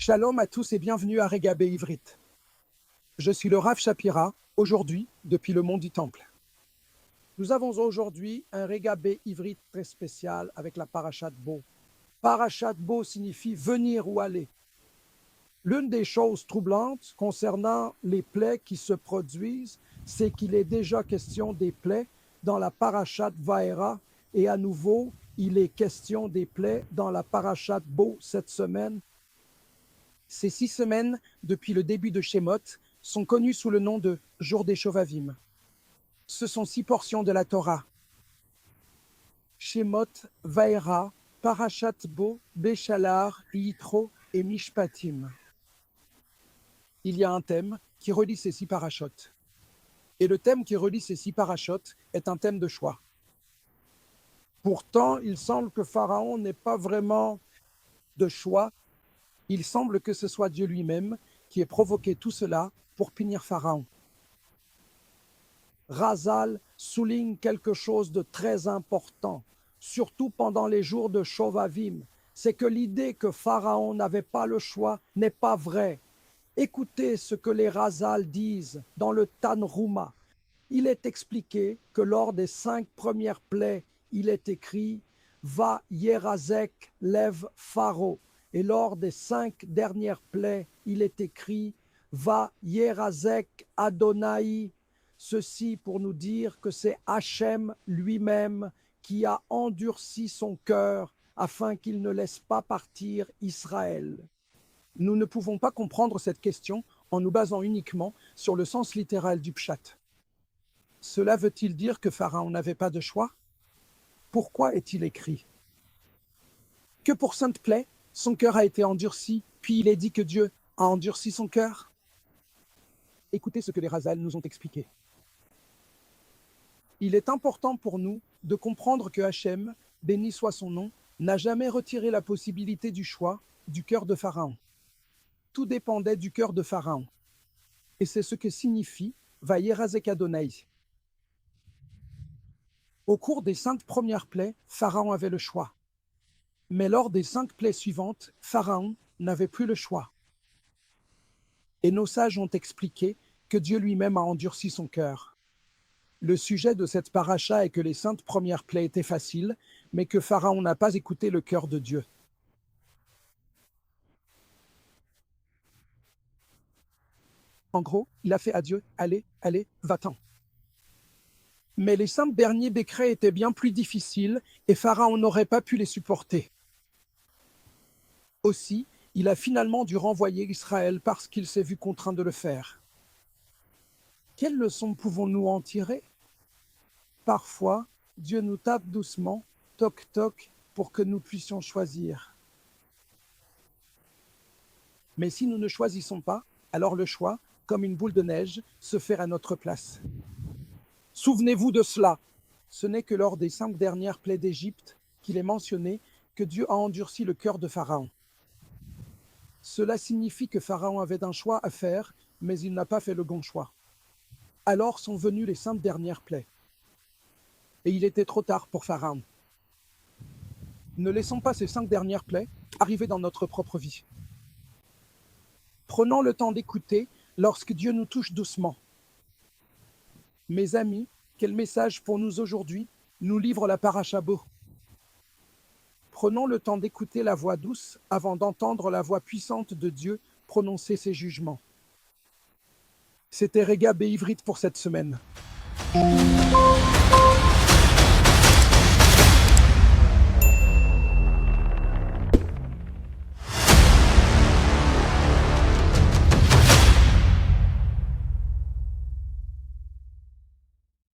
Shalom à tous et bienvenue à Regabé Ivrit. Je suis le Rav Shapira, aujourd'hui, depuis le mont du Temple. Nous avons aujourd'hui un Regabé Ivrit très spécial avec la Parashat Bo. Parashat Bo signifie venir ou aller. L'une des choses troublantes concernant les plaies qui se produisent, c'est qu'il est déjà question des plaies dans la Parashat Vaera et à nouveau, il est question des plaies dans la Parashat Bo cette semaine. Ces 6 semaines, depuis le début de Shemot, sont connues sous le nom de Jour des Shovavim. Ce sont 6 portions de la Torah. Shemot, Vaera, Parashat Bo, Béchalar, Yitro et Mishpatim. Il y a un thème qui relie ces 6 parashotes. Et le thème qui relie ces 6 parashotes est un thème de choix. Pourtant, il semble que Pharaon n'ait pas vraiment de choix. Il semble que ce soit Dieu lui-même qui ait provoqué tout cela pour punir Pharaon. Razal souligne quelque chose de très important, surtout pendant les jours de Shovavim, c'est que l'idée que Pharaon n'avait pas le choix n'est pas vraie. Écoutez ce que les Razal disent dans le Tanhuma. Il est expliqué que lors des 5 premières plaies, il est écrit « Va Yerazek lève Pharaon ». Et lors des 5 dernières plaies, il est écrit « Va Yerazek Adonai ». Ceci pour nous dire que c'est Hachem lui-même qui a endurci son cœur afin qu'il ne laisse pas partir Israël. Nous ne pouvons pas comprendre cette question en nous basant uniquement sur le sens littéral du pshat. Cela veut-il dire que Pharaon n'avait pas de choix? Pourquoi est-il écrit que pour sainte plaie, son cœur a été endurci, puis il est dit que Dieu a endurci son cœur? Écoutez ce que les Razal nous ont expliqué. Il est important pour nous de comprendre que Hachem, béni soit son nom, n'a jamais retiré la possibilité du choix du cœur de Pharaon. Tout dépendait du cœur de Pharaon. Et c'est ce que signifie Va Yerazek Adonai. Au cours des 5 premières plaies, Pharaon avait le choix. Mais lors des 5 plaies suivantes, Pharaon n'avait plus le choix. Et nos sages ont expliqué que Dieu lui-même a endurci son cœur. Le sujet de cette paracha est que les 5 premières plaies étaient faciles, mais que Pharaon n'a pas écouté le cœur de Dieu. En gros, il a fait à Dieu, allez, allez, va-t'en. Mais les 5 derniers décrets étaient bien plus difficiles et Pharaon n'aurait pas pu les supporter. Aussi, il a finalement dû renvoyer Israël parce qu'il s'est vu contraint de le faire. Quelle leçon pouvons-nous en tirer? Parfois, Dieu nous tape doucement, toc toc, pour que nous puissions choisir. Mais si nous ne choisissons pas, alors le choix, comme une boule de neige, se fait à notre place. Souvenez-vous de cela. Ce n'est que lors des 5 dernières plaies d'Égypte qu'il est mentionné que Dieu a endurci le cœur de Pharaon. Cela signifie que Pharaon avait un choix à faire, mais il n'a pas fait le bon choix. Alors sont venues les 5 dernières plaies. Et il était trop tard pour Pharaon. Ne laissons pas ces 5 dernières plaies arriver dans notre propre vie. Prenons le temps d'écouter lorsque Dieu nous touche doucement. Mes amis, quel message pour nous aujourd'hui nous livre la Parashat Bo? Prenons le temps d'écouter la voix douce avant d'entendre la voix puissante de Dieu prononcer ses jugements. C'était Regabé Ivrit pour cette semaine.